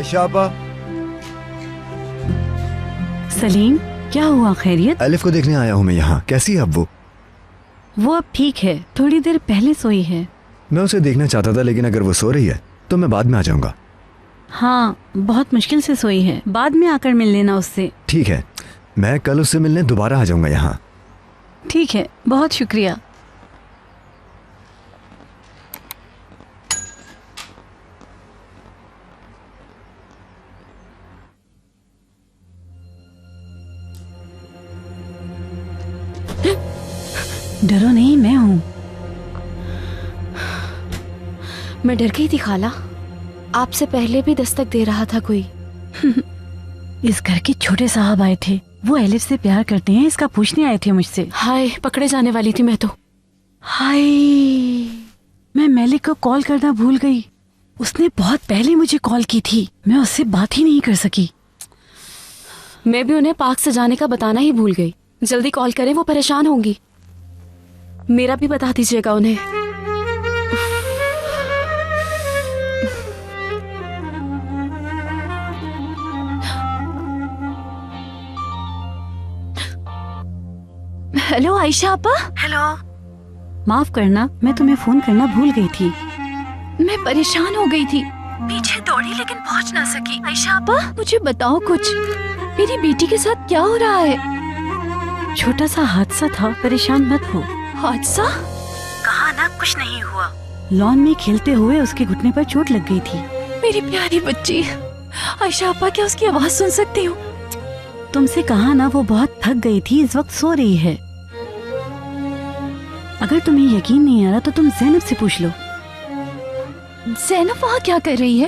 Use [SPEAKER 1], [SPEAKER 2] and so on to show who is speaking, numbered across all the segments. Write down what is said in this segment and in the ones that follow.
[SPEAKER 1] आयशा आपा।
[SPEAKER 2] सलीम, क्या हुआ? खैरियत?
[SPEAKER 1] एलिफ को देखने आया हूँ मैं यहाँ। कैसी है अब
[SPEAKER 2] वो अब ठीक है, थोड़ी देर पहले सोई है।
[SPEAKER 1] मैं उसे देखना चाहता था, लेकिन अगर वो सो रही है तो मैं बाद में आ जाऊंगा।
[SPEAKER 2] हाँ, बहुत मुश्किल से सोई है, बाद में आकर मिल लेना उससे।
[SPEAKER 1] ठीक है, मैं कल उससे मिलने दोबारा आ जाऊंगा यहाँ।
[SPEAKER 2] ठीक है, बहुत शुक्रिया। डरो नहीं, मैं हूँ।
[SPEAKER 3] मैं डर गई थी खाला, आपसे पहले भी दस्तक दे रहा था कोई।
[SPEAKER 2] इस घर के छोटे साहब आए थे, वो एलिफ से प्यार करते हैं, इसका पूछने आए थे मुझसे।
[SPEAKER 3] हाय, पकड़े जाने वाली थी मैं तो।
[SPEAKER 2] हाय, मैं मेलिक को कॉल करना भूल गई। उसने बहुत पहले मुझे कॉल की थी, मैं उससे बात ही नहीं कर सकी।
[SPEAKER 3] मैं भी उन्हें पार्क से जाने का बताना ही भूल गई। जल्दी कॉल करें, वो परेशान होंगी। मेरा भी बता दीजिएगा उन्हें। हेलो आयशा आपा।
[SPEAKER 2] हेलो। माफ करना, मैं तुम्हें फोन करना भूल गई थी।
[SPEAKER 3] मैं परेशान हो गई थी,
[SPEAKER 2] पीछे दौड़ी लेकिन पहुंच ना सकी।
[SPEAKER 3] आयशा आपा, मुझे बताओ कुछ, मेरी बेटी के साथ क्या हो रहा है?
[SPEAKER 2] छोटा सा हादसा था, परेशान मत हो।
[SPEAKER 3] हादसा?
[SPEAKER 2] कहा ना, कुछ नहीं हुआ। लॉन में खेलते हुए उसके घुटने पर चोट लग गई थी।
[SPEAKER 3] मेरी प्यारी बच्ची। आयशा आपा, क्या उसकी आवाज सुन सकती हूँ?
[SPEAKER 2] तुमसे कहा ना, वो बहुत थक गई थी, इस वक्त सो रही है। अगर तुम्हें यकीन नहीं आ रहा तो तुम ज़ैनब से पूछ लो।
[SPEAKER 3] ज़ैनब वहाँ क्या कर रही है?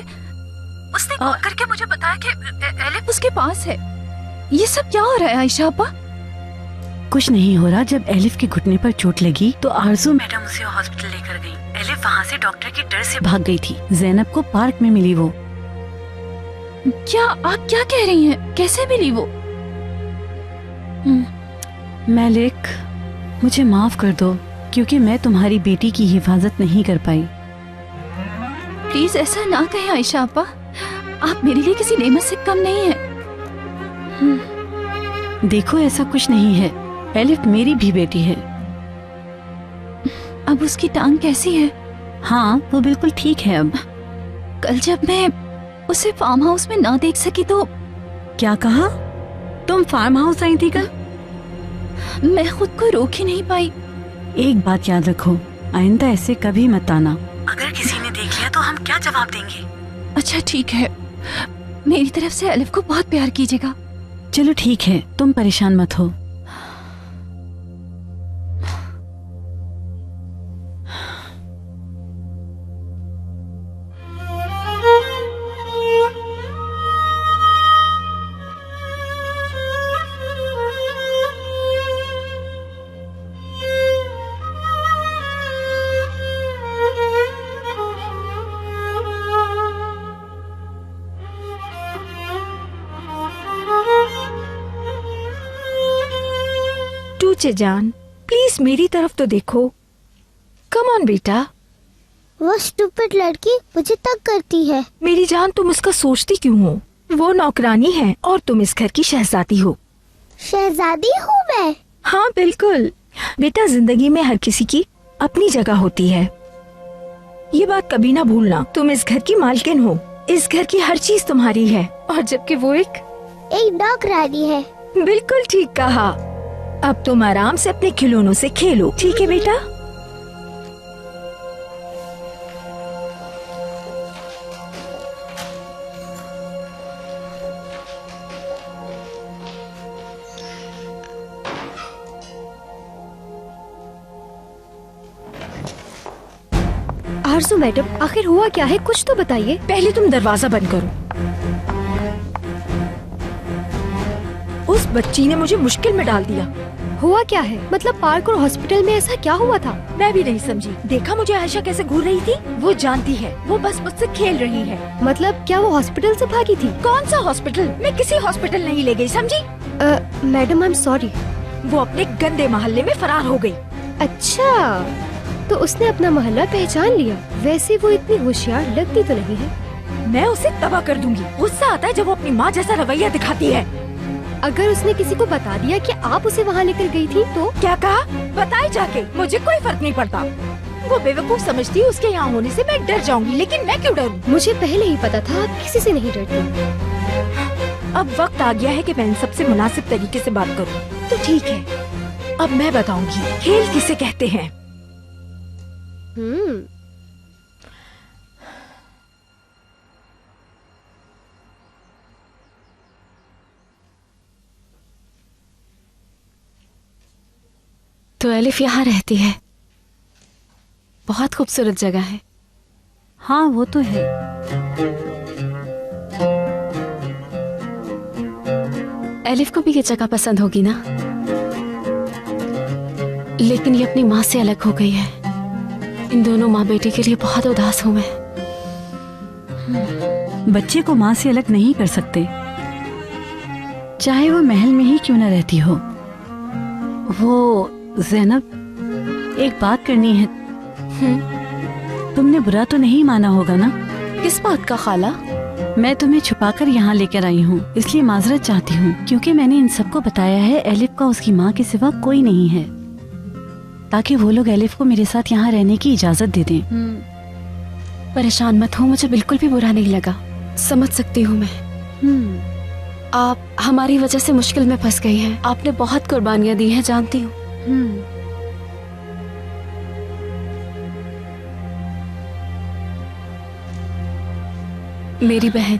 [SPEAKER 2] उसने कॉल करके मुझे बताया कि
[SPEAKER 3] एलिफ उसके पास है। ये सब क्या हो रहा है आयशा आपा?
[SPEAKER 2] कुछ नहीं हो रहा। जब एलिफ के घुटने पर चोट लगी तो आरजू मैडम उसे हॉस्पिटल लेकर गई। एलिफ वहाँ से डॉक्टर के डर से भाग गई थी। ज़ैनब को पार्क में मिली वो।
[SPEAKER 3] क्या आप क्या कह रही हैं? कैसे मिली वो?
[SPEAKER 2] मेलिक, मुझे माफ कर दो, क्योंकि मैं तुम्हारी बेटी की हिफाजत नहीं कर पाई।
[SPEAKER 3] प्लीज ऐसा ना कहें आयशा आपा, आप मेरे लिए किसी नेमत से कम नहीं है।
[SPEAKER 2] देखो, ऐसा कुछ नहीं है, एलिफ मेरी भी बेटी है।
[SPEAKER 3] अब उसकी टांग कैसी है?
[SPEAKER 2] हाँ, वो बिल्कुल ठीक है अब।
[SPEAKER 3] कल जब मैं उसे फार्म हाउस में ना देख सकी तो।
[SPEAKER 2] क्या कहा? तुम फार्म हाउस आई थी कल?
[SPEAKER 3] मैं खुद को रोक ही नहीं पाई।
[SPEAKER 2] एक बात याद रखो, आइंदा ऐसे कभी मत आना। अगर किसी ने देख लिया तो हम क्या जवाब देंगे?
[SPEAKER 3] अच्छा ठीक है, मेरी तरफ से एलिफ को बहुत प्यार कीजिएगा।
[SPEAKER 2] चलो ठीक है, तुम परेशान मत हो।
[SPEAKER 3] जान, प्लीज मेरी तरफ तो देखो। कम ऑन बेटा।
[SPEAKER 4] वो स्टूपिड लड़की मुझे तंग करती है।
[SPEAKER 3] मेरी जान, तुम उसका सोचती क्यों हो? वो नौकरानी है और तुम इस घर की शहजादी हो।
[SPEAKER 4] शहजादी हूँ मैं?
[SPEAKER 3] हाँ बिल्कुल बेटा, जिंदगी में हर किसी की अपनी जगह होती है, ये बात कभी ना भूलना। तुम इस घर की मालकिन हो, इस घर की हर चीज तुम्हारी है, और जबकि वो एक
[SPEAKER 4] नौकरानी है।
[SPEAKER 3] बिल्कुल ठीक कहा। अब तुम आराम से अपने खिलौनों से खेलो, ठीक है बेटा?
[SPEAKER 5] आरज़ू मैडम, आखिर हुआ क्या है? कुछ तो बताइए।
[SPEAKER 3] पहले तुम दरवाजा बंद करो। उस बच्ची ने मुझे मुश्किल में डाल दिया।
[SPEAKER 5] हुआ क्या है? मतलब पार्क और हॉस्पिटल में ऐसा क्या हुआ था?
[SPEAKER 3] मैं भी नहीं समझी। देखा मुझे आयशा कैसे घूर रही थी? वो जानती है, वो बस मुझसे खेल रही है।
[SPEAKER 5] मतलब क्या वो हॉस्पिटल से भागी थी?
[SPEAKER 3] कौन सा हॉस्पिटल? मैं किसी हॉस्पिटल नहीं ले गई, समझी?
[SPEAKER 5] Madam I am sorry.
[SPEAKER 3] वो अपने गंदे मोहल्ले में फरार हो गई।
[SPEAKER 5] अच्छा, तो उसने अपना मोहल्ला पहचान लिया। वैसे वो इतनी होशियार लगती तो नहीं है।
[SPEAKER 3] मैं उसे तबाह कर दूंगी। गुस्सा आता है जब वो अपनी माँ जैसा रवैया दिखाती है।
[SPEAKER 5] अगर उसने किसी को बता दिया कि आप उसे वहाँ लेकर गई थी तो?
[SPEAKER 3] क्या कहा? बताए जाके, मुझे कोई फर्क नहीं पड़ता। वो बेवकूफ समझती है उसके यहाँ होने से मैं डर जाऊंगी, लेकिन मैं क्यों डरूं?
[SPEAKER 5] मुझे पहले ही पता था आप किसी से नहीं डरती।
[SPEAKER 3] अब वक्त आ गया है कि मैं इन सबसे मुनासिब तरीके से बात करूं। तो ठीक है, अब मैं बताऊंगी खेल किसे कहते हैं।
[SPEAKER 2] तो एलिफ यहाँ रहती है। बहुत खूबसूरत जगह है। हाँ वो तो है। एलिफ को भी ये जगह पसंद होगी ना, लेकिन ये अपनी माँ से अलग हो गई है। इन दोनों माँ बेटे के लिए बहुत उदास हूँ मैं। बच्चे को माँ से अलग नहीं कर सकते, चाहे वो महल में ही क्यों न रहती हो। वो ज़ैनब, एक बात करनी है। तुमने बुरा तो नहीं माना होगा ना? किस बात का खाला? मैं तुम्हें छुपाकर यहाँ लेकर आई हूँ, इसलिए माजरत चाहती हूँ, क्योंकि मैंने इन सबको बताया है एलिफ का उसकी माँ के सिवा कोई नहीं है, ताकि वो लोग एलिफ को मेरे साथ यहाँ रहने की इजाजत दे दें। परेशान मत हो, मुझे बिल्कुल भी बुरा नहीं लगा। समझ सकती हूँ मैं। आप हमारी वजह से मुश्किल में फंस गई हैं। आपने बहुत कुर्बानियाँ दी हैं, जानती हूँ। मेरी बहन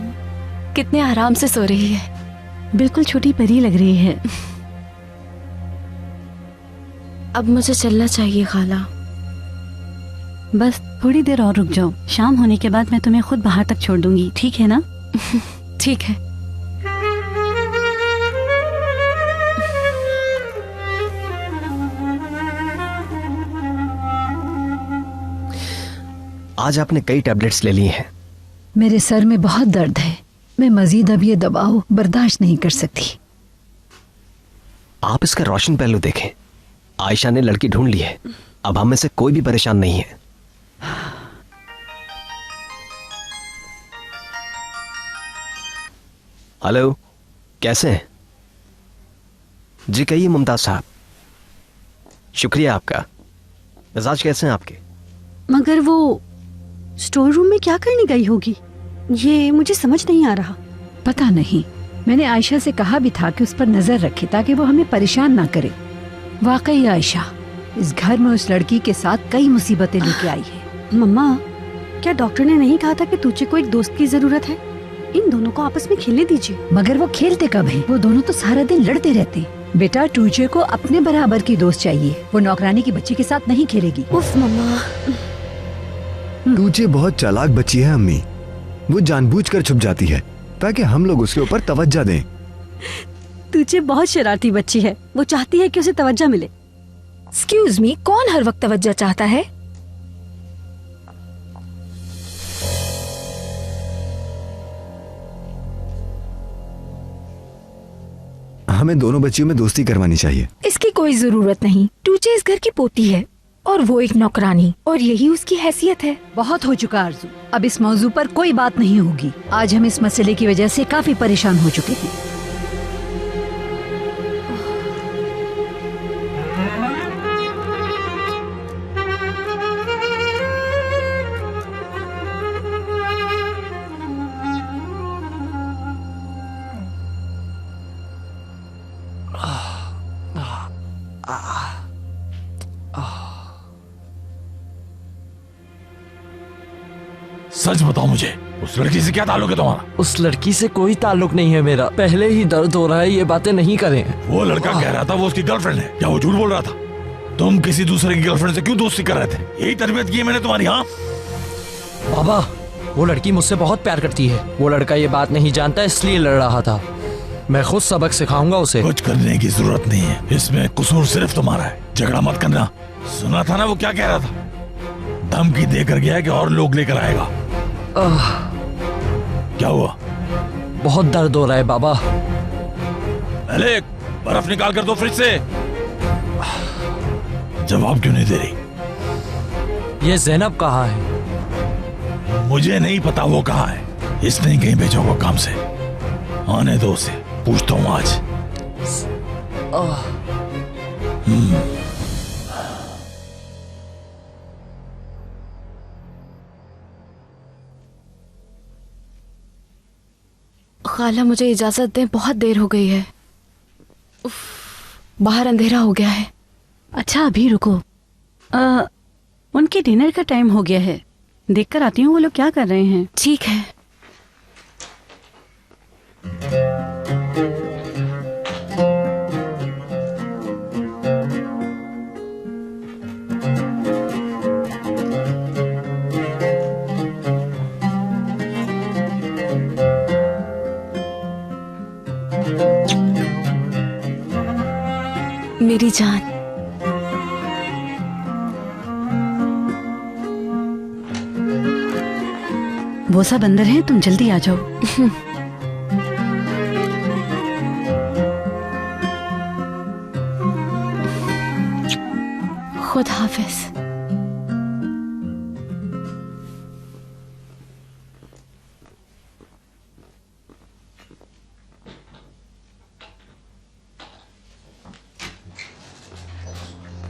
[SPEAKER 2] कितने आराम से सो रही है, बिल्कुल छोटी परी लग रही है। अब मुझे चलना चाहिए खाला। बस थोड़ी देर और रुक जाओ, शाम होने के बाद मैं तुम्हें खुद बाहर तक छोड़ दूंगी, ठीक है ना? ठीक है।
[SPEAKER 6] आज आपने कई टैबलेट्स ले ली हैं।
[SPEAKER 7] मेरे सर में बहुत दर्द है, मैं मजीद अब ये दबाव बर्दाश्त नहीं कर सकती।
[SPEAKER 6] आप इसका रोशन पहलू देखें। आयशा ने लड़की ढूंढ ली है, अब हम में से कोई भी परेशान नहीं है। हेलो, कैसे हैं? जी कहिए मुमताज साहब। शुक्रिया आपका। मिजाज कैसे हैं आपके?
[SPEAKER 2] मगर वो स्टोर रूम में क्या करने गई होगी, ये मुझे समझ नहीं आ रहा।
[SPEAKER 7] पता नहीं, मैंने आयशा से कहा भी था कि उस पर नजर रखे ताकि वो हमें परेशान ना करे। वाकई आयशा इस घर में उस लड़की के साथ कई मुसीबतें लेके आई है।
[SPEAKER 2] मम्मा, क्या डॉक्टर ने नहीं कहा था कि तुझे को एक दोस्त की जरूरत है? इन दोनों को आपस में खेलने दीजिए।
[SPEAKER 7] मगर वो खेलते कब है? वो दोनों तो सारा दिन लड़ते रहते हैं। बेटा, टूचे को अपने बराबर की दोस्त चाहिए, वो नौकरानी की बच्ची के साथ नहीं खेलेगी।
[SPEAKER 2] उफ मम्मा।
[SPEAKER 1] टूचे बहुत चालाक बच्ची है अम्मी, वो जानबूझकर छुप जाती है ताकि हम लोग उसके ऊपर तवज्जो दें।
[SPEAKER 2] तुझे बहुत शरारती बच्ची है, वो चाहती है कि उसे तवज्जो मिले।
[SPEAKER 3] एक्सक्यूज मी, कौन हर वक्त तवज्जो चाहता है?
[SPEAKER 1] हमें दोनों बच्चियों में दोस्ती करवानी चाहिए।
[SPEAKER 3] इसकी कोई जरूरत नहीं। टूचे इस घर की पोती है और वो एक नौकरानी, और यही उसकी हैसियत है।
[SPEAKER 7] बहुत हो चुका आरज़ू, अब इस मौजू पर कोई बात नहीं होगी। आज हम इस मसले की वजह से काफी परेशान हो चुके हैं।
[SPEAKER 8] सच बताओ मुझे, उस लड़की से क्या ताल्लुक है तुम्हारा?
[SPEAKER 9] उस लड़की से कोई ताल्लुक नहीं है मेरा, पहले ही दर्द हो रहा है, ये बातें नहीं करें।
[SPEAKER 8] वो लड़का कह रहा था वो उसकी गर्लफ्रेंड है, क्या वो झूठ बोल रहा था? तुम किसी दूसरे की गर्लफ्रेंड से क्यों दोस्ती कर रहे थे? यही तरबियत की है मैंने तुम्हारी। हाँ
[SPEAKER 9] बाबा, वो लड़की मुझसे बहुत प्यार करती है, वो लड़का ये बात नहीं जानता इसलिए लड़ रहा था। मैं खुद सबक सिखाऊंगा उसे।
[SPEAKER 8] कुछ करने की जरूरत नहीं है, इसमें कसूर सिर्फ तुम्हारा है। झगड़ा मत करना। सुना था ना वो क्या कह रहा था? धमकी देकर गया है कि और लोग लेकर आएगा। क्या हुआ?
[SPEAKER 9] बहुत दर्द हो रहा है बाबा।
[SPEAKER 8] अरे बर्फ निकाल कर दो फ्रिज से। जवाब क्यों नहीं दे रही?
[SPEAKER 9] ये ज़ैनब कहाँ है?
[SPEAKER 8] मुझे नहीं पता वो कहाँ है, इसने ही कहीं भेजा होगा काम से। आने दो उसे, पूछता हूँ आज।
[SPEAKER 3] खाला मुझे इजाजत दें, बहुत देर हो गई है। उफ, बाहर अंधेरा हो गया है।
[SPEAKER 2] अच्छा अभी रुको, उनके डिनर का टाइम हो गया है, देखकर आती हूँ वो लोग क्या कर रहे हैं।
[SPEAKER 3] ठीक है। मेरी जान,
[SPEAKER 2] वो सब अंदर हैं, तुम जल्दी आ जाओ।
[SPEAKER 3] खुद हाफिज।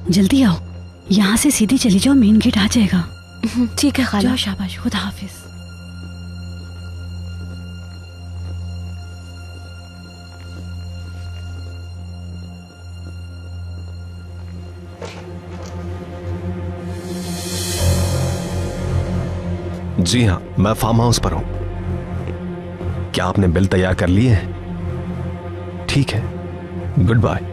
[SPEAKER 2] जल्दी आओ, यहाँ से सीधी चली जाओ, मेन गेट आ जाएगा।
[SPEAKER 3] ठीक है खाला।
[SPEAKER 2] जाओ, शाबाश, खुदा हाफिज।
[SPEAKER 6] जी हाँ, मैं फार्म हाउस पर हूं। क्या आपने बिल तैयार कर लिए हैं? ठीक है, गुड बाय।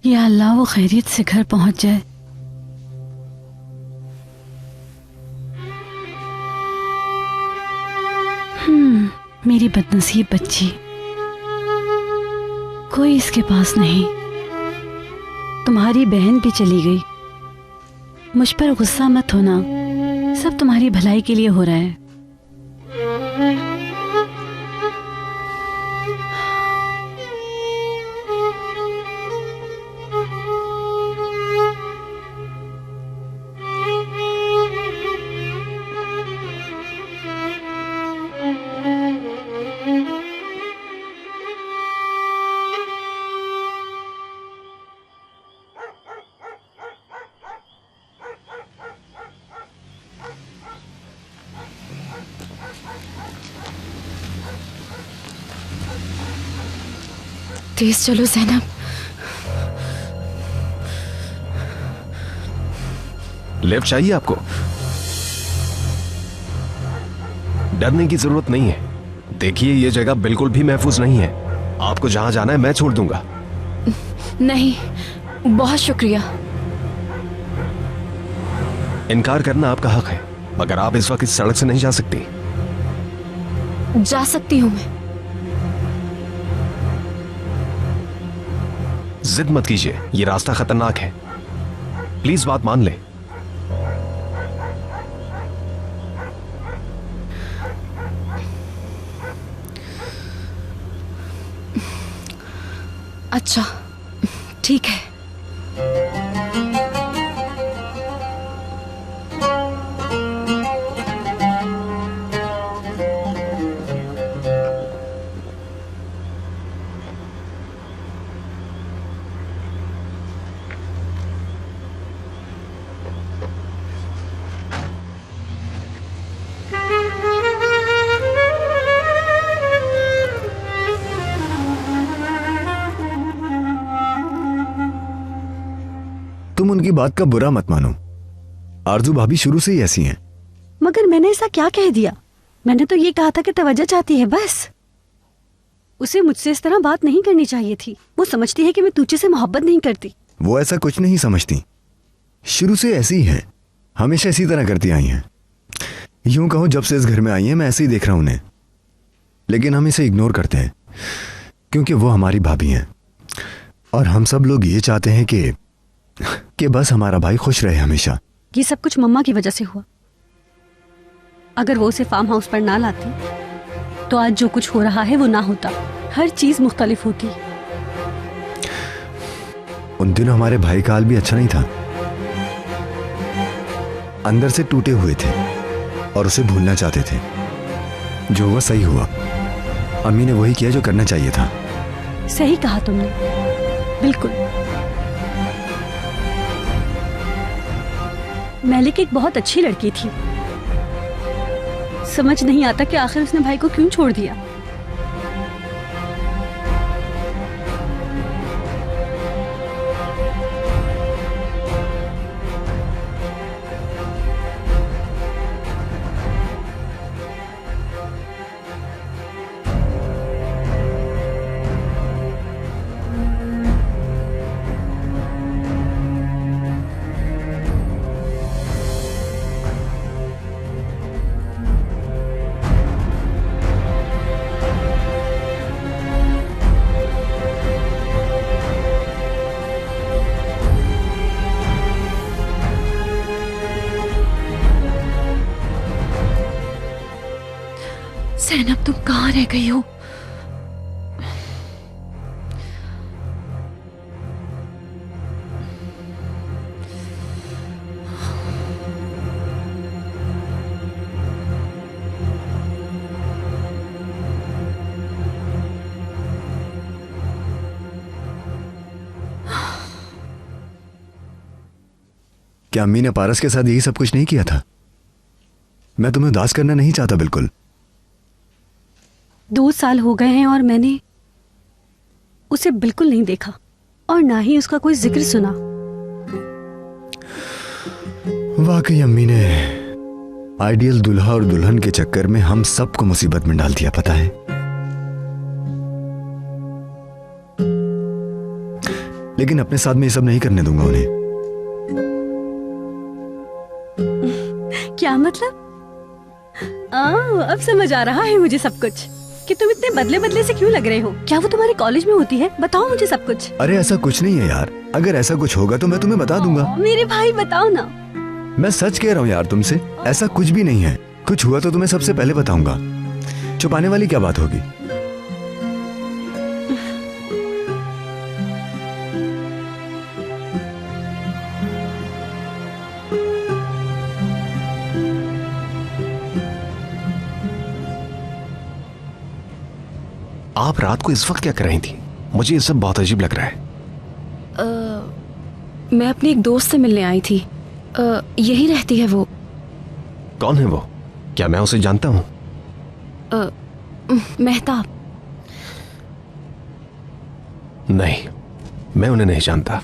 [SPEAKER 2] या अल्लाह वो खैरियत से घर पहुंच जाए। मेरी बदनसीब बच्ची, कोई इसके पास नहीं। तुम्हारी बहन भी चली गई। मुझ पर गुस्सा मत होना, सब तुम्हारी भलाई के लिए हो रहा है।
[SPEAKER 3] तेज चलो ज़ैनब।
[SPEAKER 6] लिफ्ट चाहिए आपको? डरने की जरूरत नहीं है। देखिए, ये जगह बिल्कुल भी महफूज नहीं है। आपको जहां जाना है मैं छोड़ दूंगा।
[SPEAKER 3] नहीं, बहुत शुक्रिया।
[SPEAKER 6] इनकार करना आपका हक है, मगर आप इस वक्त इस सड़क से नहीं जा सकती।
[SPEAKER 3] जा सकती हूं मैं।
[SPEAKER 6] जिद मत कीजिए, ये रास्ता खतरनाक है। प्लीज बात मान ले।
[SPEAKER 3] अच्छा, ठीक है।
[SPEAKER 1] तुम उनकी बात का बुरा मत मानो। आरजू भाभी शुरू से ही ऐसी हैं।
[SPEAKER 2] मगर मैंने ऐसा क्या कह दिया? मैंने तो ये कहा था कि तवज्जो चाहती है, बस। उसे मुझसे इस तरह बात नहीं करनी चाहिए थी। वो समझती है कि मैं तुझे से मोहब्बत नहीं करती।
[SPEAKER 1] वो ऐसा कुछ नहीं समझती, शुरू से ऐसी ही हैं, हमेशा इसी तरह करती आई हैं। यूं कहो जब से इस घर में आई हैं मैं ऐसे ही देख रहा हूं उन्हें, लेकिन हम इसे इग्नोर करते हैं। क्योंकि वो हमारी भाभी हैं और हम सब लोग ये चाहते हैं कि बस हमारा भाई खुश रहे हमेशा।
[SPEAKER 10] ये सब कुछ मम्मा की वजह से हुआ। अगर वो उसे फार्म हाउस पर ना लाती तो आज जो कुछ हो रहा है वो ना होता, हर चीज मुख्तलिफ होती।
[SPEAKER 1] उन दिनों हमारे भाई का हाल भी अच्छा नहीं था, अंदर से टूटे हुए थे और उसे भूलना चाहते थे। जो हुआ सही हुआ, अम्मी ने वही किया जो करना चाहिए था।
[SPEAKER 10] सही कहा तुमने, बिल्कुल। मैलिक एक बहुत अच्छी लड़की थी, समझ नहीं आता कि आखिर उसने भाई को क्यों छोड़ दिया।
[SPEAKER 2] ज़ैनब, तुम कहाँ रह गई हो?
[SPEAKER 1] क्या अम्मी ने पारस के साथ यही सब कुछ नहीं किया था? मैं तुम्हें उदास करना नहीं चाहता बिल्कुल।
[SPEAKER 10] 2 साल हो गए हैं और मैंने उसे बिल्कुल नहीं देखा और ना ही उसका कोई जिक्र सुना।
[SPEAKER 1] वाकई अम्मी ने आइडियल दुल्हा और दुल्हन के चक्कर में हम सबको मुसीबत में डाल दिया, पता है। लेकिन अपने साथ में ये सब नहीं करने दूंगा उन्हें।
[SPEAKER 10] क्या मतलब? अब समझ आ रहा है मुझे सब कुछ कि तुम इतने बदले बदले से क्यों लग रहे हो। क्या वो तुम्हारे कॉलेज में होती है? बताओ मुझे सब कुछ।
[SPEAKER 1] अरे ऐसा कुछ नहीं है यार, अगर ऐसा कुछ होगा तो मैं तुम्हें बता दूंगा।
[SPEAKER 10] मेरे भाई बताओ ना।
[SPEAKER 1] मैं सच कह रहा हूँ यार तुमसे, ऐसा कुछ भी नहीं है। कुछ हुआ तो तुम्हें सबसे पहले बताऊंगा, छुपाने वाली क्या बात होगी।
[SPEAKER 6] आप रात को इस वक्त क्या कर रही थी? मुझे ये सब बहुत अजीब लग रहा है।
[SPEAKER 11] मैं अपनी एक दोस्त से मिलने आई थी। यही रहती है वो।
[SPEAKER 6] कौन है वो? क्या मैं उसे जानता हूँ?
[SPEAKER 11] मेहताब।
[SPEAKER 6] नहीं, मैं उन्हें नहीं जानता।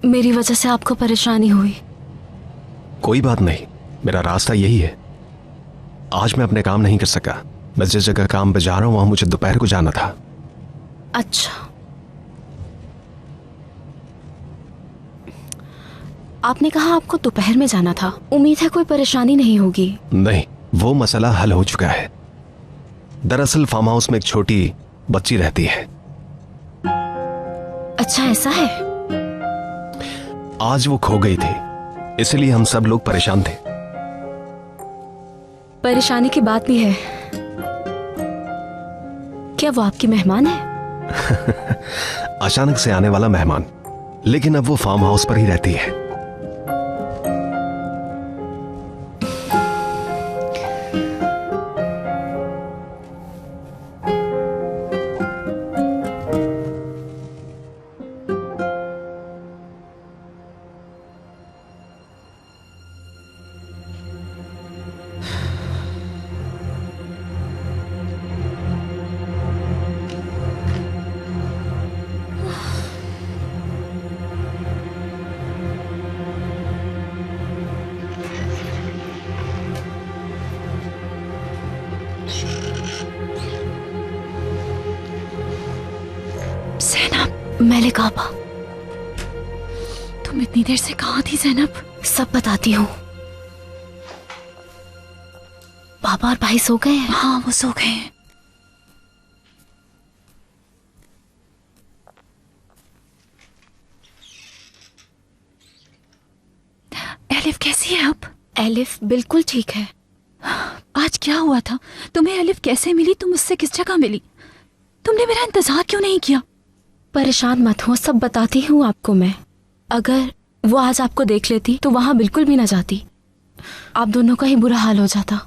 [SPEAKER 11] मेरी वजह से आपको परेशानी हुई।
[SPEAKER 6] कोई बात नहीं, मेरा रास्ता यही है। आज मैं अपने काम नहीं कर सका। मैं जिस जगह काम पे जा रहा हूं वहां मुझे दोपहर को जाना था।
[SPEAKER 11] अच्छा, आपने कहा आपको दोपहर में जाना था। उम्मीद है कोई परेशानी नहीं होगी।
[SPEAKER 6] नहीं, वो मसला हल हो चुका है। दरअसल फार्म हाउस में एक छोटी बच्ची रहती है।
[SPEAKER 11] अच्छा, ऐसा है।
[SPEAKER 6] आज वो खो गई थी, इसलिए हम सब लोग परेशान थे।
[SPEAKER 11] परेशानी की बात भी है। क्या वो आपकी मेहमान है?
[SPEAKER 6] अचानक से आने वाला मेहमान, लेकिन अब वो फार्म हाउस पर ही रहती है।
[SPEAKER 11] मैलिक आपा,
[SPEAKER 2] तुम इतनी देर से कहाँ थी ज़ैनब?
[SPEAKER 11] सब बताती हूँ। पापा और भाई सो गए हैं?
[SPEAKER 2] हाँ, वो सो गए हैं। एलिफ कैसी है अब?
[SPEAKER 11] एलिफ बिल्कुल ठीक है।
[SPEAKER 2] आज क्या हुआ था? तुम्हें एलिफ कैसे मिली? तुम उससे किस जगह मिली? तुमने मेरा इंतजार क्यों नहीं किया?
[SPEAKER 11] परेशान मत हो, सब बताती हूँ आपको मैं। अगर वो आज आपको देख लेती तो वहां बिल्कुल भी ना जाती, आप दोनों का ही बुरा हाल हो जाता।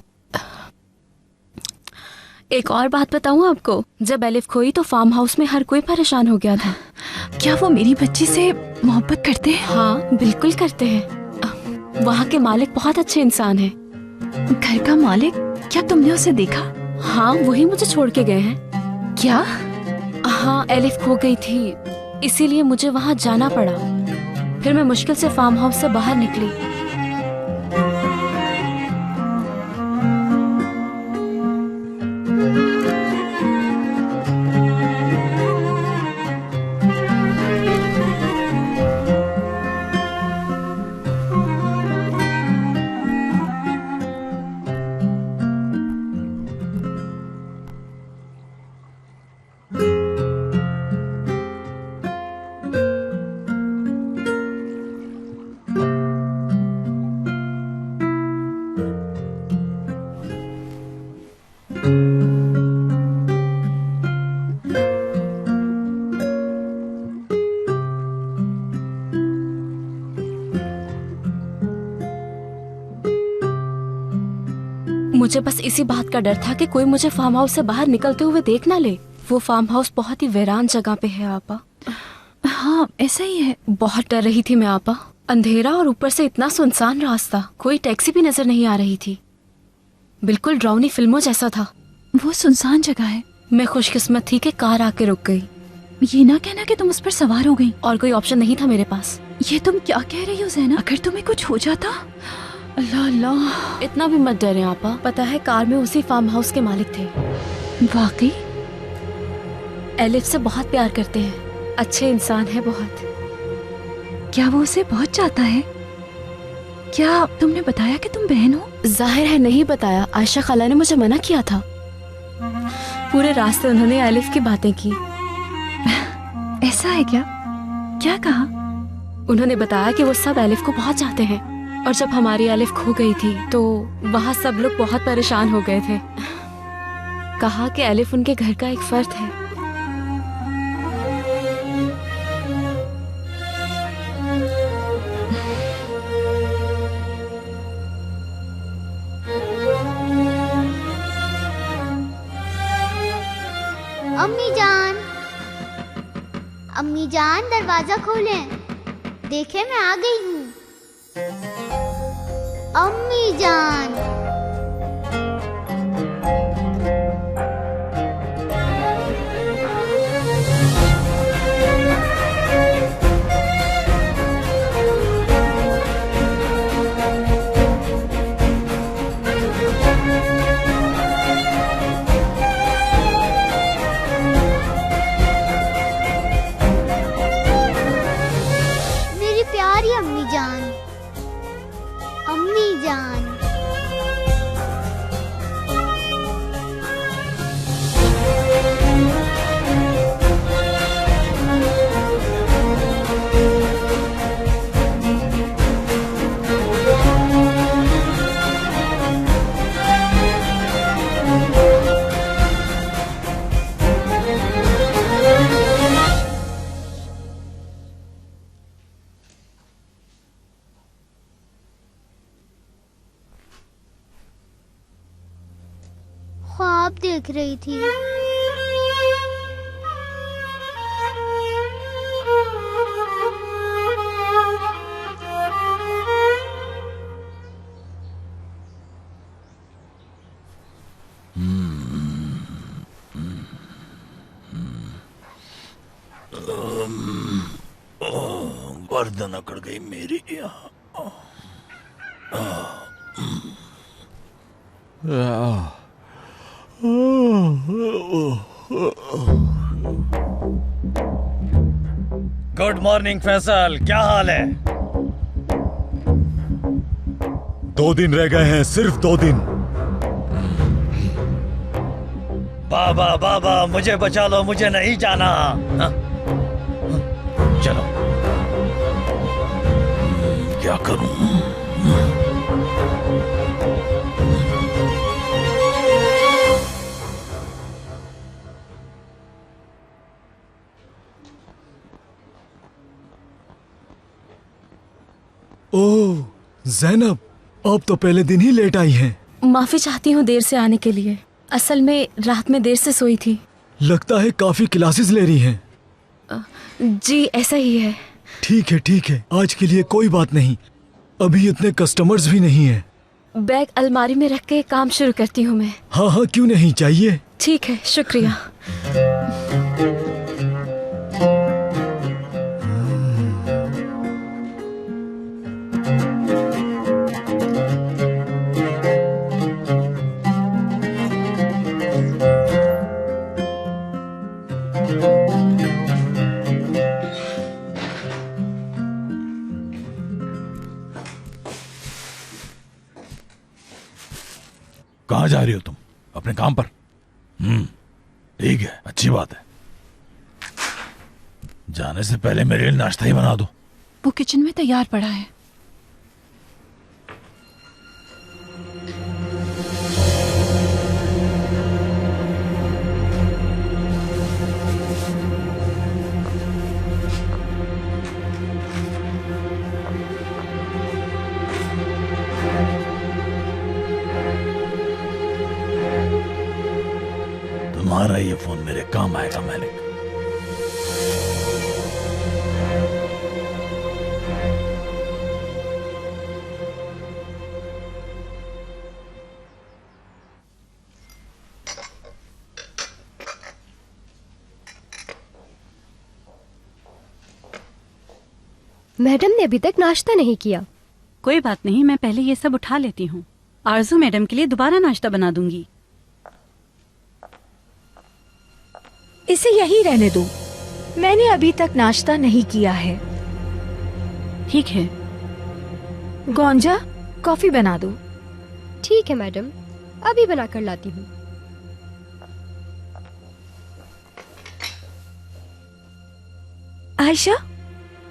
[SPEAKER 11] एक और बात बताऊं आपको, जब एलिफ खोई तो फार्म हाउस में हर कोई परेशान हो गया था।
[SPEAKER 2] क्या वो मेरी बच्ची से मोहब्बत करते हैं?
[SPEAKER 11] हाँ बिल्कुल करते हैं। वहाँ के मालिक बहुत अच्छे इंसान हैं।
[SPEAKER 2] घर का मालिक? क्या तुमने उसे देखा?
[SPEAKER 11] हाँ, वही मुझे छोड़ के गए हैं।
[SPEAKER 2] क्या?
[SPEAKER 11] हाँ, एलिफ खो गई थी, इसीलिए मुझे वहाँ जाना पड़ा। फिर मैं मुश्किल से फार्म हाउस से बाहर निकली। मुझे बस इसी बात का डर था कि कोई मुझे फार्म हाउस से बाहर निकलते हुए देख ना ले। वो फार्म हाउस बहुत ही वीरान जगह पे है आपा।
[SPEAKER 2] हाँ, ऐसा ही है।
[SPEAKER 11] बहुत डर रही थी मैं आपा। अंधेरा और ऊपर से इतना सुनसान रास्ता, कोई टैक्सी भी नजर नहीं आ रही थी। बिल्कुल डरावनी फिल्मों जैसा था।
[SPEAKER 2] वो सुनसान जगह है।
[SPEAKER 11] मैं खुशकिस्मत थी कि कार आके रुक गई।
[SPEAKER 2] ये ना कहना कि तुम उस पर सवार हो गई।
[SPEAKER 11] और कोई ऑप्शन नहीं था मेरे पास।
[SPEAKER 2] ये तुम क्या कह रही हो ज़ैनब? अगर तुम्हें कुछ हो जाता? अल्लाह अल्लाह।
[SPEAKER 11] इतना भी मत डरे आपा। पता है, कार में उसी फार्म हाउस के मालिक थे।
[SPEAKER 2] वाकई?
[SPEAKER 11] एलिफ से बहुत प्यार करते हैं, अच्छे इंसान है बहुत।
[SPEAKER 2] क्या वो उसे बहुत चाहता है? क्या तुमने बताया कि तुम बहन हो?
[SPEAKER 11] जाहिर है नहीं बताया, आयशा खाला ने मुझे मना किया था। पूरे रास्ते उन्होंने एलिफ की बातें की।
[SPEAKER 2] ऐसा है क्या? क्या कहा?
[SPEAKER 11] उन्होंने बताया कि वो सब एलिफ को बहुत चाहते हैं, और जब हमारी एलिफ खो गई थी तो वहाँ सब लोग बहुत परेशान हो गए थे। कहा कि एलिफ उनके घर का एक फर्द है।
[SPEAKER 4] अम्मी जान दरवाजा खोलें, देखें मैं आ गई हूँ। अम्मी जान। अम्मी जान, अम्मी जान। ख्वाब देख रही थी।
[SPEAKER 8] गर्दन अकड़ गई मेरी।
[SPEAKER 12] गुड मॉर्निंग फैसल, क्या हाल है?
[SPEAKER 13] 2 दिन रह गए हैं, सिर्फ 2 दिन।
[SPEAKER 12] बाबा बाबा मुझे बचा लो, मुझे नहीं जाना। हाँ? चलो क्या करूं?
[SPEAKER 13] ओह जैनब, आप तो पहले दिन ही लेट आई हैं।
[SPEAKER 11] माफी चाहती हूँ देर से आने के लिए। असल में रात में देर से सोई थी।
[SPEAKER 13] लगता है काफी क्लासेस ले रही हैं।
[SPEAKER 11] जी ऐसा ही है।
[SPEAKER 13] ठीक है, आज के लिए कोई बात नहीं। अभी इतने कस्टमर्स भी नहीं हैं।
[SPEAKER 11] बैग अलमारी में रख के काम शुरू करती हूँ मैं।
[SPEAKER 13] हाँ क्यों नहीं, चाहिए।
[SPEAKER 11] ठीक है, शुक्रिया।
[SPEAKER 8] कहाँ जा रही हो तुम? अपने काम पर? ठीक है, अच्छी बात है। जाने से पहले मेरे लिए नाश्ता ही बना दो।
[SPEAKER 14] वो किचन में तैयार पड़ा है।
[SPEAKER 8] तुम्हारा ये फोन मेरे काम आएगा मैलिक।
[SPEAKER 5] मैडम ने अभी तक नाश्ता नहीं किया।
[SPEAKER 2] कोई बात नहीं, मैं पहले ये सब उठा लेती हूँ। आरजू मैडम के लिए दोबारा नाश्ता बना दूंगी।
[SPEAKER 3] इसे यही रहने दो, मैंने अभी तक नाश्ता नहीं किया है।
[SPEAKER 2] ठीक है।
[SPEAKER 3] गौंजा, कॉफी बना दो।
[SPEAKER 5] ठीक है मैडम, अभी बना कर लाती हूँ।
[SPEAKER 3] आयशा।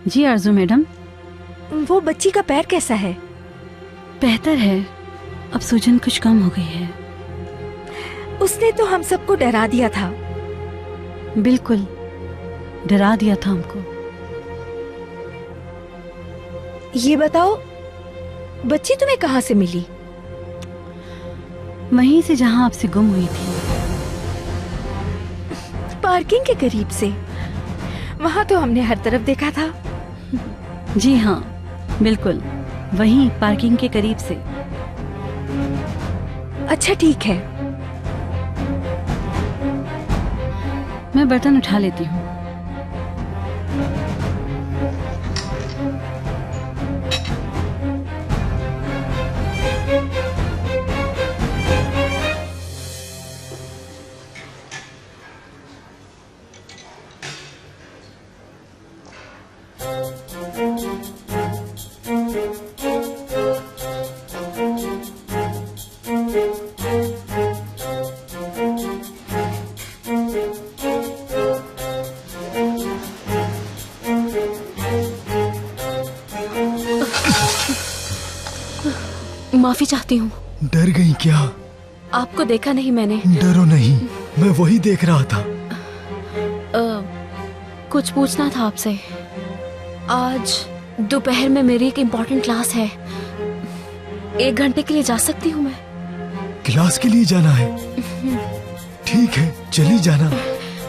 [SPEAKER 2] जी आरजू मैडम।
[SPEAKER 3] वो बच्ची का पैर कैसा है?
[SPEAKER 2] बेहतर है, अब सूजन कुछ कम हो गई है।
[SPEAKER 3] उसने तो हम सबको डरा दिया था।
[SPEAKER 2] बिल्कुल, डरा दिया था हमको।
[SPEAKER 3] ये बताओ, बच्ची तुम्हें कहाँ से मिली?
[SPEAKER 2] वहीं से जहाँ आपसे गुम हुई थी।
[SPEAKER 3] पार्किंग के करीब से। वहाँ तो हमने हर तरफ देखा था।
[SPEAKER 2] जी हाँ, बिल्कुल वहीं पार्किंग के करीब से।
[SPEAKER 3] अच्छा ठीक है,
[SPEAKER 2] मैं बर्तन उठा लेती हूँ।
[SPEAKER 11] माफी चाहती हूँ।
[SPEAKER 13] डर गई क्या?
[SPEAKER 11] आपको देखा नहीं मैंने।
[SPEAKER 13] डरो नहीं, मैं वही देख रहा था।
[SPEAKER 11] कुछ पूछना था आपसे। आज दोपहर में मेरी एक इम्पोर्टेंट क्लास है। 1 घंटे के लिए जा सकती हूँ मैं?
[SPEAKER 13] क्लास के लिए जाना है? ठीक है, चली जाना।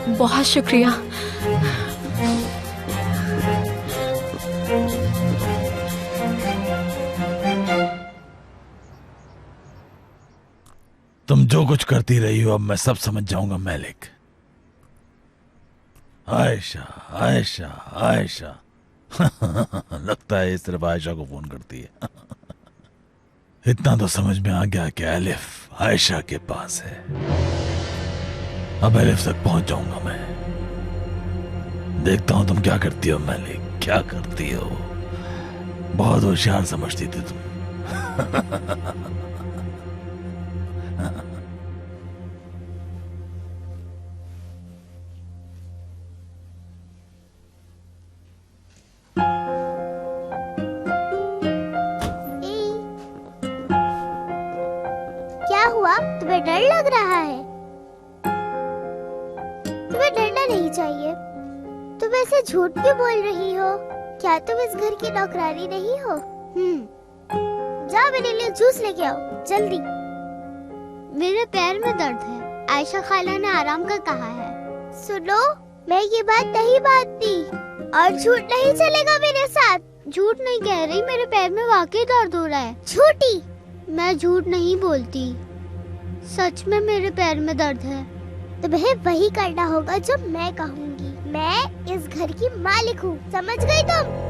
[SPEAKER 11] बहुत शुक्रिया।
[SPEAKER 8] तुम जो कुछ करती रही हो अब मैं सब समझ जाऊंगा मैलिक। आयशा आयशा आयशा लगता है ये सिर्फ आयशा को फोन करती है। इतना तो समझ में आ गया कि एलिफ आयशा के पास है। अब एलिफ तक पहुंच जाऊंगा मैं। देखता हूं तुम क्या करती हो मैलिक, क्या करती हो। बहुत होशियार समझती थी तुम।
[SPEAKER 4] रहा है। तुम्हें डरना नहीं चाहिए। तुम ऐसे झूठ क्यों बोल रही हो? क्या तुम इस घर की नौकरानी नहीं हो? जाओ मेरे लिए जूस लेके आओ जल्दी। मेरे पैर में दर्द है, आयशा खाला ने आराम का कहा है। सुनो, मैं ये बात नहीं मानती और झूठ नहीं चलेगा मेरे साथ। झूठ नहीं कह रही, मेरे पैर में वाकई दर्द हो रहा है। झूठी, मैं झूठ नहीं बोलती, सच में मेरे पैर में दर्द है। तुम्हें वही करना होगा जो मैं कहूँगी। मैं इस घर की मालिक हूँ, समझ गई तुम?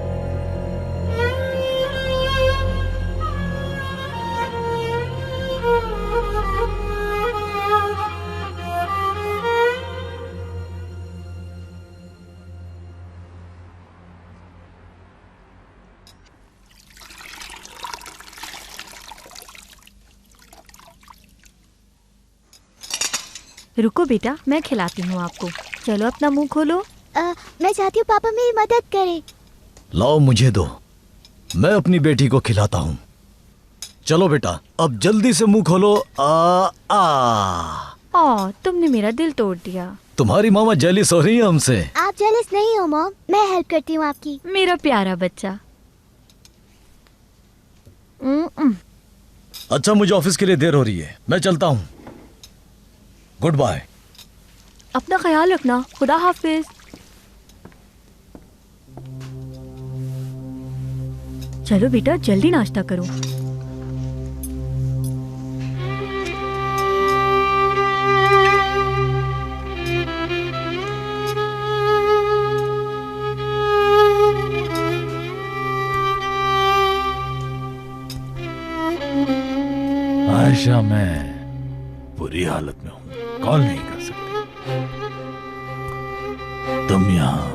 [SPEAKER 3] रुको बेटा, मैं खिलाती हूँ आपको। चलो अपना मुंह खोलो।
[SPEAKER 4] मैं चाहती हूँ पापा मेरी मदद करें।
[SPEAKER 13] लाओ मुझे दो, मैं अपनी बेटी को खिलाता हूँ। चलो बेटा, अब जल्दी से मुंह खोलो।
[SPEAKER 3] तुमने मेरा दिल तोड़ दिया।
[SPEAKER 13] तुम्हारी मामा जेलिस हो रही है हमसे।
[SPEAKER 4] आप जेलिस नहीं हो मॉम, मैं हेल्प करती हूँ आपकी।
[SPEAKER 3] मेरा प्यारा बच्चा।
[SPEAKER 13] अच्छा, मुझे ऑफिस के लिए देर हो रही है, मैं चलता हूँ। Goodbye.
[SPEAKER 3] अपना ख्याल रखना। खुदा हाफिज। चलो बेटा, जल्दी नाश्ता करो।
[SPEAKER 8] आयशा, मैं बुरी हालत में हूँ, कॉल नहीं कर सकती। तुम यहाँ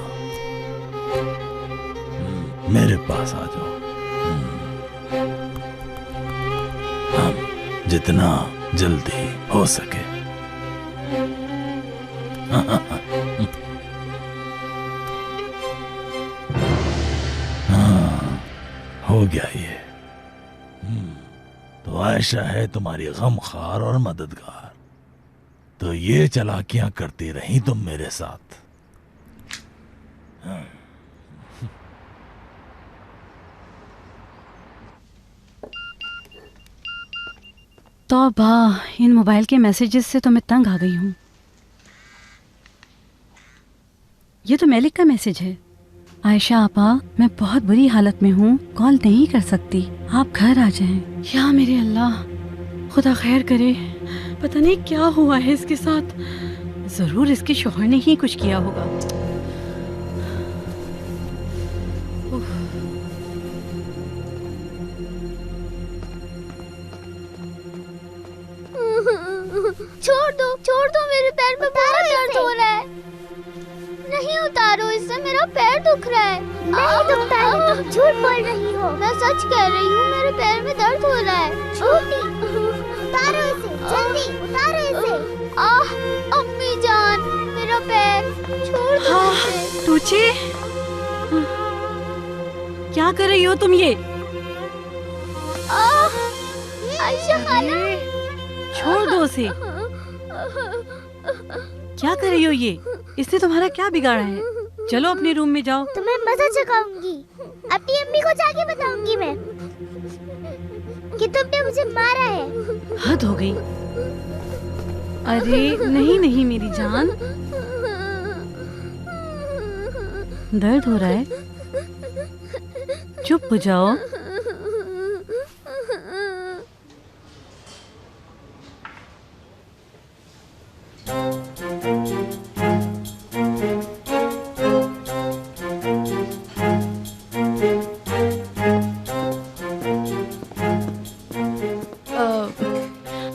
[SPEAKER 8] मेरे पास आ जाओ। हम जितना जल्दी हो सके। हाँ, हो गया ये। तो आयशा है तुम्हारी गमखार और मददगार, तो ये चालाकियां करती रही तुम मेरे साथ।
[SPEAKER 2] तौबा, इन मोबाइल के मैसेजेस से तो मैं तंग आ गई हूँ। ये तो मेलिक का मैसेज है। आयशा आपा, मैं बहुत बुरी हालत में हूँ, कॉल नहीं कर सकती, आप घर आ जाएं। या मेरे अल्लाह, खुदा खैर करे। पता नहीं क्या हुआ है इसके साथ। जरूर इसके शौहर ने ही कुछ किया होगा।
[SPEAKER 4] छोड़ दो, मेरे पैर में बहुत दर्द हो रहा है। नहीं उतारो इसे, मेरा पैर दुख रहा है। नहीं दुखता है, तुम झूठ बोल रही हो। मैं सच कह रही हूँ, मेरे पैर में दर्द हो रहा है। झूठी, उतारो इसे, जल्दी उतारो इसे। अम्मी जान, मेरा पैर छोड़ दो इसे।
[SPEAKER 2] तुझे क्या कर रही हो तुम ये?
[SPEAKER 4] आयशा खाला,
[SPEAKER 2] छोड़ दो उसे। क्या कर रही हो ये? इसने तुम्हारा क्या बिगाड़ा है? चलो अपने रूम में जाओ।
[SPEAKER 4] तुम्हें मजा चखाऊंगी, अपनी अम्मी को जाके बताऊंगी मैं कि तुमने मुझे मारा है।
[SPEAKER 2] हद हो गई। अरे नहीं मेरी जान, दर्द हो रहा है, चुप हो जाओ।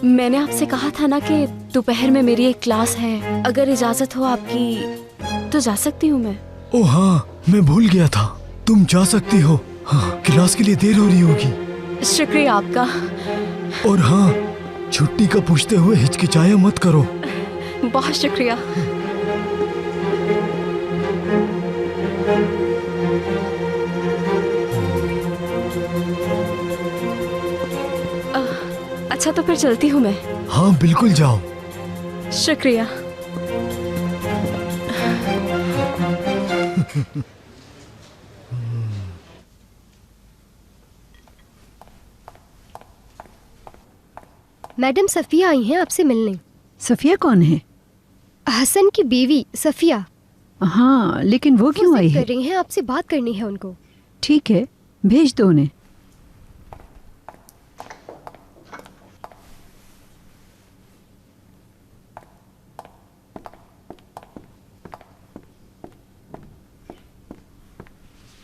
[SPEAKER 11] मैंने आपसे कहा था ना कि दोपहर में मेरी एक क्लास है, अगर इजाजत हो आपकी तो जा सकती हूँ मैं।
[SPEAKER 13] ओह हाँ, मैं भूल गया था, तुम जा सकती हो। हाँ, क्लास के लिए देर हो रही होगी।
[SPEAKER 11] शुक्रिया आपका।
[SPEAKER 13] और हाँ, छुट्टी का पूछते हुए हिचकिचाया मत करो।
[SPEAKER 11] बहुत शुक्रिया। अच्छा तो फिर चलती हूँ मैं।
[SPEAKER 13] हाँ बिल्कुल जाओ।
[SPEAKER 11] शुक्रिया।
[SPEAKER 5] मैडम सफिया आई हैं आपसे मिलने।
[SPEAKER 7] सफिया कौन है?
[SPEAKER 5] हसन की बीवी सफिया।
[SPEAKER 7] हाँ, लेकिन वो क्यों आई
[SPEAKER 5] जिद
[SPEAKER 7] है?
[SPEAKER 5] कर रही हैं, आपसे बात करनी है उनको।
[SPEAKER 7] ठीक है, भेज दो उन्हें।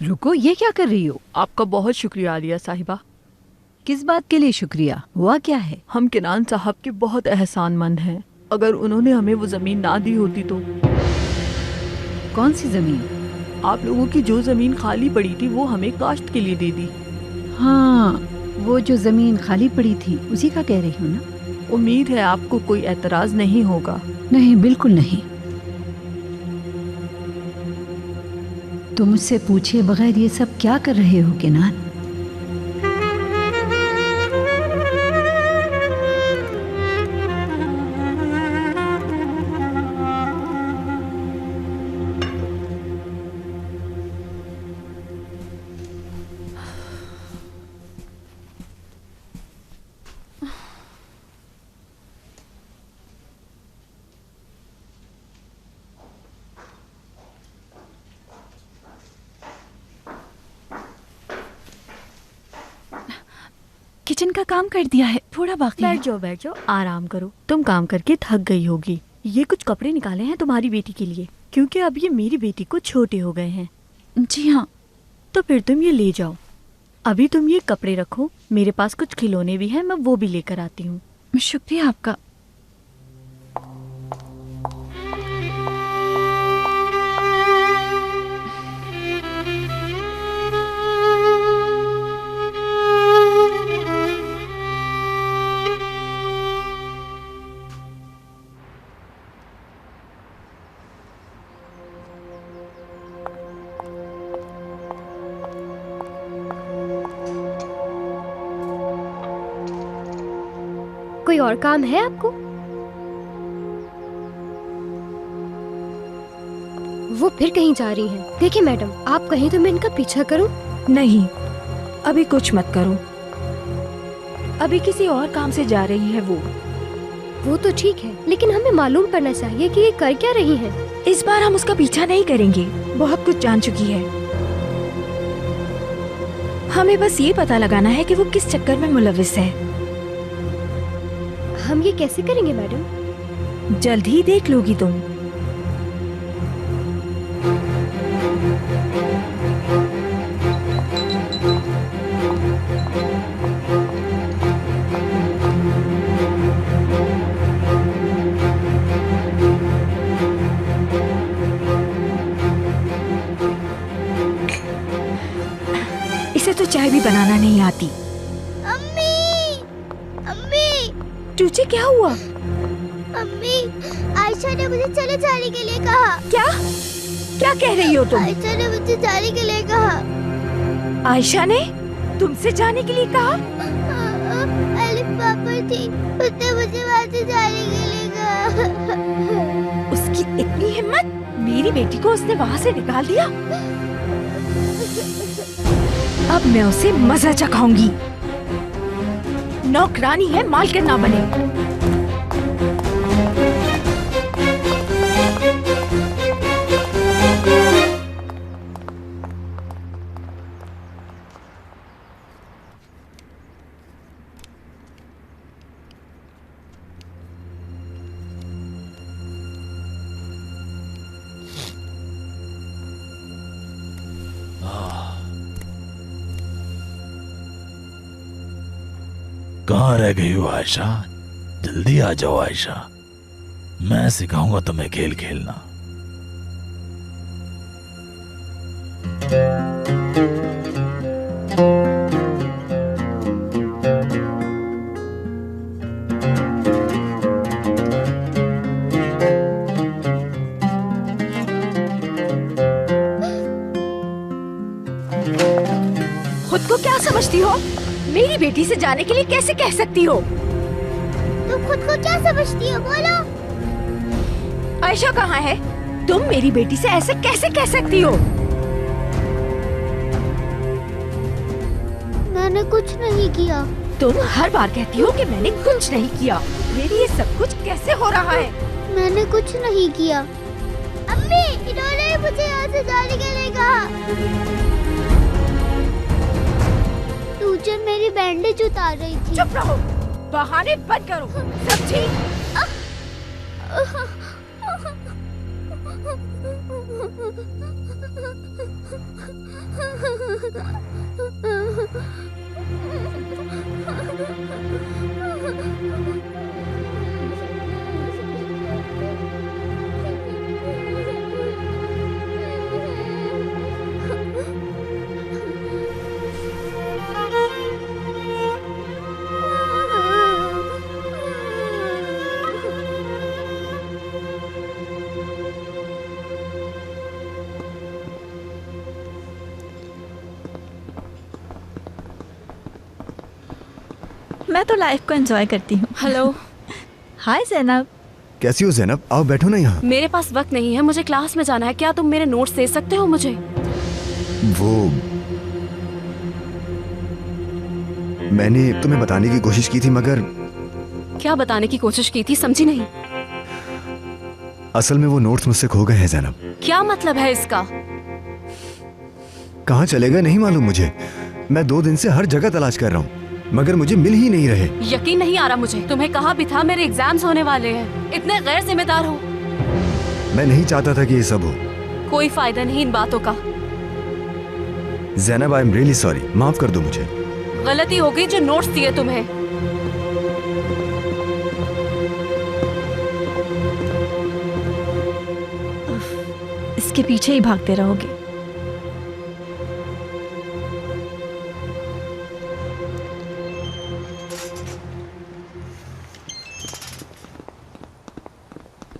[SPEAKER 7] रुको, ये क्या कर रही हो?
[SPEAKER 15] आपका बहुत शुक्रिया आलिया साहिबा।
[SPEAKER 7] किस बात के लिए शुक्रिया? हुआ क्या है?
[SPEAKER 15] हम किनान साहब के बहुत एहसानमंद हैं। अगर उन्होंने हमें वो जमीन ना दी होती तो।
[SPEAKER 7] कौन सी जमीन?
[SPEAKER 15] आप लोगों की जो जमीन खाली पड़ी थी वो हमें काश्त के लिए दे दी।
[SPEAKER 7] हाँ, वो जो जमीन खाली पड़ी थी उसी का कह रही हूँ ना?
[SPEAKER 15] उम्मीद है आपको कोई एतराज नहीं होगा।
[SPEAKER 7] नहीं, बिल्कुल नहीं। तुम मुझसे पूछे बगैर ये सब क्या कर रहे हो किनान?
[SPEAKER 14] किचन का काम कर दिया है, थोड़ा बाकी है।
[SPEAKER 10] बैठ जाओ, आराम करो। तुम काम करके थक गई होगी। ये कुछ कपड़े निकाले हैं तुम्हारी बेटी के लिए, क्योंकि अब ये मेरी बेटी को छोटे हो गए हैं।
[SPEAKER 14] जी हाँ।
[SPEAKER 10] तो फिर तुम ये ले जाओ। अभी तुम ये कपड़े रखो, मेरे पास कुछ खिलौने भी हैं, मैं वो भी लेकर आती हूँ।
[SPEAKER 14] शुक्रिया आपका।
[SPEAKER 5] कोई और काम है आपको? वो फिर कहीं जा रही हैं। देखिए मैडम, आप कहीं तो मैं इनका पीछा करूं?
[SPEAKER 3] नहीं, अभी कुछ मत करो। अभी किसी और काम से जा रही है वो
[SPEAKER 5] तो ठीक है, लेकिन हमें मालूम करना चाहिए कि ये कर क्या रही हैं।
[SPEAKER 3] इस बार हम उसका पीछा नहीं करेंगे, बहुत कुछ जान चुकी है। हमें बस ये पता लगाना है कि वो किस चक्कर में मुलविस है।
[SPEAKER 5] हम ये कैसे करेंगे मैडम?
[SPEAKER 3] जल्द ही देख लोगी तुम। इसे तो चाय भी बनाना नहीं आती। तुझे क्या हुआ?
[SPEAKER 4] अम्मी, आयशा ने मुझे चले जाने के लिए कहा।
[SPEAKER 3] क्या? क्या कह रही हो तुम?
[SPEAKER 4] आयशा ने मुझे जाने के लिए कहा।
[SPEAKER 3] आयशा ने तुमसे जाने के लिए कहा?
[SPEAKER 4] अलिफ पापा थी, उसने मुझे वहाँ से जाने के लिए कहा।
[SPEAKER 3] उसकी इतनी हिम्मत! मेरी बेटी को उसने वहाँ से निकाल दिया। अब मैं उसे मजा चखाऊंगी। नौकरानी है, मालकिन ना बने।
[SPEAKER 8] कहाँ रह गई हो आयशा? जल्दी आ जाओ आयशा, मैं सिखाऊंगा तुम्हें खेल खेलना।
[SPEAKER 3] खुद को क्या समझती हो? मेरी बेटी से जाने के लिए कैसे कह सकती हो?
[SPEAKER 4] तुम खुद को क्या समझती हो? बोलो।
[SPEAKER 3] आयशा कहाँ है? तुम मेरी बेटी से ऐसे कैसे कह सकती हो?
[SPEAKER 4] मैंने कुछ नहीं किया।
[SPEAKER 3] तुम हर बार कहती हो कि मैंने कुछ नहीं किया। मेरी ये सब कुछ कैसे हो रहा है?
[SPEAKER 4] मैंने कुछ नहीं किया। अम्मी, इन्होंने मुझे यहाँ से जाने के लिए कहा। टीचर मेरी बैंडेज उतार रही थी।
[SPEAKER 3] चुप रहो, बहाने बंद करो। सब ठीक?
[SPEAKER 14] मैं तो लाइफ को एंजॉय करती हूँ।
[SPEAKER 11] हेलो।
[SPEAKER 14] हाय जैनब।
[SPEAKER 1] कैसी हो जैनब? आओ बैठो ना यहाँ।
[SPEAKER 11] मेरे पास वक्त नहीं है, मुझे क्लास में जाना है। क्या तुम मेरे नोट्स दे सकते हो मुझे?
[SPEAKER 1] वो मैंने तुम्हें बताने की कोशिश की थी मगर
[SPEAKER 11] क्या बताने की कोशिश की थी? समझी नहीं।
[SPEAKER 1] असल में वो नोट्स मुझसे खो गए हैं जैनब।
[SPEAKER 11] क्या मतलब है इसका?
[SPEAKER 1] कहाँ चले गए नहीं मालूम मुझे। मैं 2 दिन से हर जगह तलाश कर रहा हूँ मगर मुझे मिल ही नहीं रहे।
[SPEAKER 11] यकीन नहीं आ रहा मुझे। तुम्हें कहा भी था मेरे एग्जाम्स होने वाले हैं। इतने गैर जिम्मेदार हो।
[SPEAKER 1] मैं नहीं चाहता था कि ये सब हो।
[SPEAKER 11] कोई फायदा नहीं इन बातों का।
[SPEAKER 1] Zainab, I am really sorry. माफ कर दो मुझे।
[SPEAKER 11] गलती हो गई जो नोट्स दिए तुम्हें।
[SPEAKER 14] इसके पीछे ही भागते रहोगे।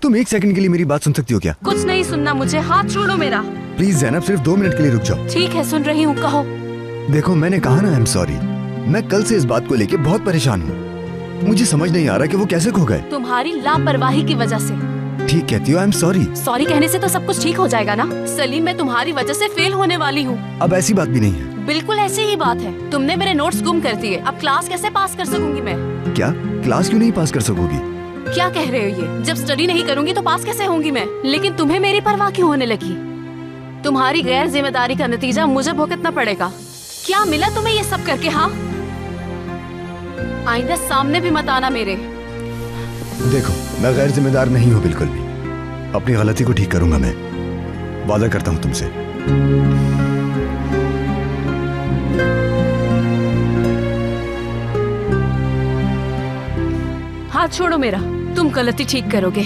[SPEAKER 1] तुम 1 सेकंड के लिए मेरी बात सुन सकती हो क्या?
[SPEAKER 11] कुछ नहीं सुनना मुझे। हाथ छोड़ो मेरा।
[SPEAKER 1] प्लीज जैनब, सिर्फ 2 मिनट के लिए रुक जाओ।
[SPEAKER 11] ठीक है, सुन रही हूँ, कहो।
[SPEAKER 1] देखो, मैंने कहा ना आई एम सॉरी। मैं कल से इस बात को लेके बहुत परेशान हूँ। मुझे समझ नहीं आ रहा कि वो कैसे खो गए।
[SPEAKER 11] तुम्हारी लापरवाही की वजह से।
[SPEAKER 1] ठीक कहती हो, आई एम सॉरी।
[SPEAKER 11] सॉरी कहने से तो सब कुछ ठीक हो जाएगा ना? सलीम, मैं तुम्हारी वजह से फेल होने वाली हूँ।
[SPEAKER 1] अब ऐसी बात भी नहीं है।
[SPEAKER 11] बिल्कुल ऐसी ही बात है। तुमने मेरे नोट्स गुम कर दिए। अब क्लास कैसे पास कर सकूंगी मैं?
[SPEAKER 1] क्या क्लास क्यों नहीं पास कर सकूंगी?
[SPEAKER 11] क्या कह रहे हो ये? जब स्टडी नहीं करूंगी तो पास कैसे होंगी मैं? लेकिन तुम्हें मेरी परवाह क्यों होने लगी? तुम्हारी गैर जिम्मेदारी का नतीजा मुझे भुगतना पड़ेगा। क्या मिला तुम्हें ये सब करके? हाँ, आइंदा सामने भी मत आना मेरे।
[SPEAKER 1] देखो, मैं गैर जिम्मेदार नहीं हूँ बिल्कुल भी। अपनी गलती को ठीक करूंगा मैं। वादा करता हूँ तुमसे।
[SPEAKER 11] हाथ छोड़ो मेरा। तुम गलती ठीक करोगे।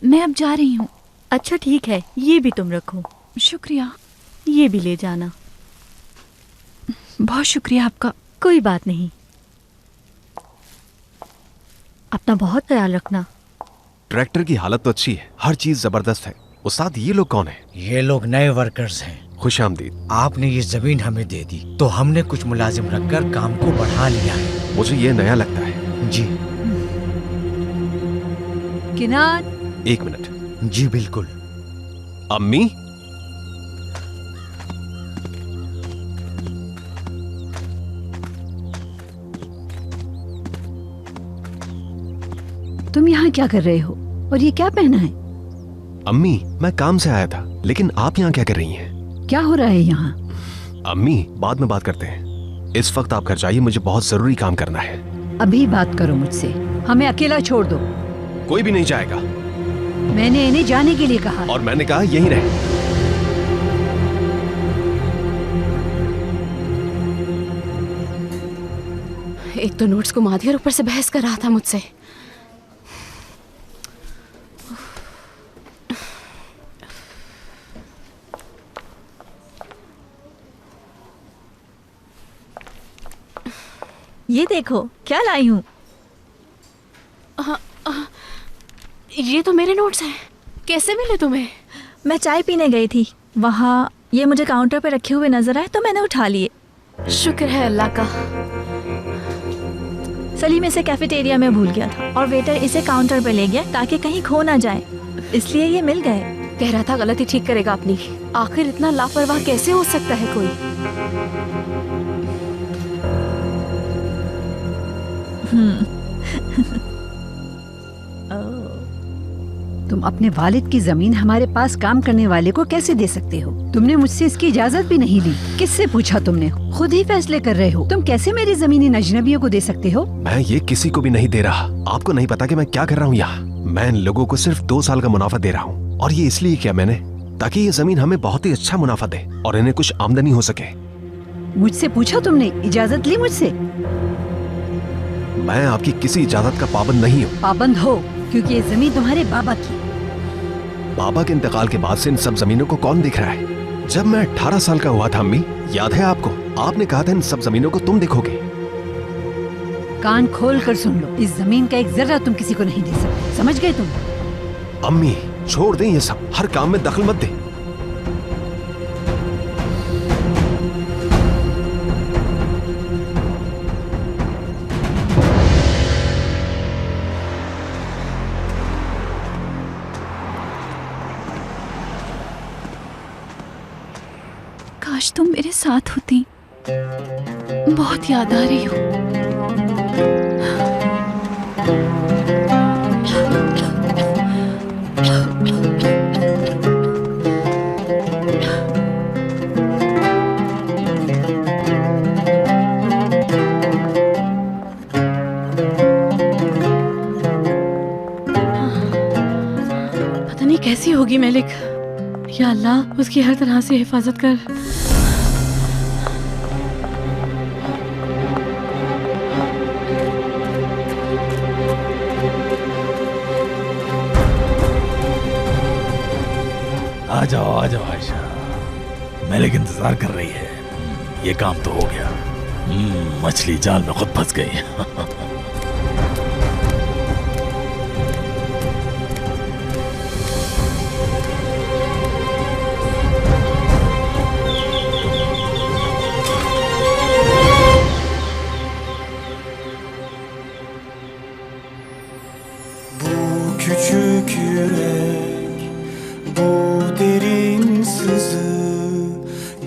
[SPEAKER 14] मैं अब जा रही हूँ।
[SPEAKER 10] अच्छा ठीक है, ये भी तुम रखो।
[SPEAKER 14] शुक्रिया।
[SPEAKER 10] ये भी ले जाना।
[SPEAKER 14] बहुत शुक्रिया आपका।
[SPEAKER 10] कोई बात नहीं। अपना बहुत ख्याल रखना।
[SPEAKER 6] ट्रैक्टर की हालत तो अच्छी है, हर चीज जबरदस्त है। उस्ताद, ये लोग कौन है?
[SPEAKER 12] ये लोग नए वर्कर्स हैं।
[SPEAKER 6] खुश आमदीद।
[SPEAKER 12] आपने ये जमीन हमें दे दी तो हमने कुछ मुलाजिम रखकर काम को बढ़ा लिया है।
[SPEAKER 6] मुझे ये नया लगता है।
[SPEAKER 12] जी।
[SPEAKER 14] किनान।
[SPEAKER 6] 1 मिनट।
[SPEAKER 12] जी बिल्कुल।
[SPEAKER 6] अम्मी,
[SPEAKER 7] तुम यहाँ क्या कर रहे हो और ये क्या पहना है?
[SPEAKER 6] अम्मी, मैं काम से आया था, लेकिन आप यहाँ क्या कर रही हैं?
[SPEAKER 7] क्या हो रहा है यहाँ?
[SPEAKER 6] अम्मी, बाद में बात करते हैं। इस वक्त आप घर जाइए, मुझे बहुत जरूरी काम करना है।
[SPEAKER 7] अभी बात करो मुझसे। हमें अकेला छोड़ दो।
[SPEAKER 6] कोई भी नहीं जाएगा।
[SPEAKER 7] मैंने इन्हें जाने के लिए कहा।
[SPEAKER 6] और मैंने कहा यहीं रहे।
[SPEAKER 11] एक तो नोट्स को मार दिया और ऊपर से बहस कर रहा था मुझसे।
[SPEAKER 14] ये देखो क्या लाई हूँ।
[SPEAKER 11] ये तो मेरे नोट्स हैं। कैसे मिले तुम्हें?
[SPEAKER 14] मैं चाय पीने गई थी, वहाँ ये मुझे काउंटर पे रखे हुए नजर आए तो मैंने उठा लिए।
[SPEAKER 11] शुक्र है अल्लाह का।
[SPEAKER 14] सलीम इसे कैफेटेरिया में भूल गया था और वेटर इसे काउंटर पे ले गया ताकि कहीं खो ना जाए, इसलिए ये मिल गए।
[SPEAKER 11] कह रहा था गलती ठीक करेगा अपनी। आखिर इतना लापरवाह कैसे हो सकता है कोई।
[SPEAKER 7] तुम अपने वालिद की जमीन हमारे पास काम करने वाले को कैसे दे सकते हो? तुमने मुझसे इसकी इजाजत भी नहीं ली। किससे पूछा तुमने? खुद ही फैसले कर रहे हो। तुम कैसे मेरी जमीन इन अजनबियों को दे सकते हो?
[SPEAKER 6] मैं ये किसी को भी नहीं दे रहा। आपको नहीं पता कि मैं क्या कर रहा हूँ यहाँ? मैं इन लोगों को सिर्फ 2 साल का मुनाफा दे रहा हूँ, और ये इसलिए किया मैंने ताकि ये जमीन हमें बहुत ही अच्छा मुनाफा दे और इन्हें कुछ आमदनी हो सके।
[SPEAKER 7] मुझसे पूछा तुमने? इजाजत ली मुझसे?
[SPEAKER 6] मैं आपकी किसी इजाजत का पाबंद नहीं हूँ।
[SPEAKER 7] पाबंद हो, क्योंकि ये जमीन तुम्हारे बाबा की।
[SPEAKER 6] बाबा के इंतकाल के बाद से इन सब जमीनों को कौन देख रहा है? जब मैं 18 साल का हुआ था अम्मी, याद है आपको? आपने कहा था इन सब जमीनों को तुम देखोगे।
[SPEAKER 7] कान खोल कर सुन लो, इस जमीन का एक जर्रा तुम किसी को नहीं दे सकते, समझ गए तुम?
[SPEAKER 6] अम्मी छोड़ दें ये सब, हर काम में दखल मत दें।
[SPEAKER 14] काश तुम मेरे साथ होती। बहुत याद आ रही हो।
[SPEAKER 10] पता नहीं कैसी होगी मेलिक। या अल्लाह उसकी हर तरह से हिफाजत कर।
[SPEAKER 8] आ जाओ आयशा, मेलिक इंतजार कर रही है। ये काम तो हो गया। मछली जाल में खुद फंस गई।
[SPEAKER 16] Küçük yürek bu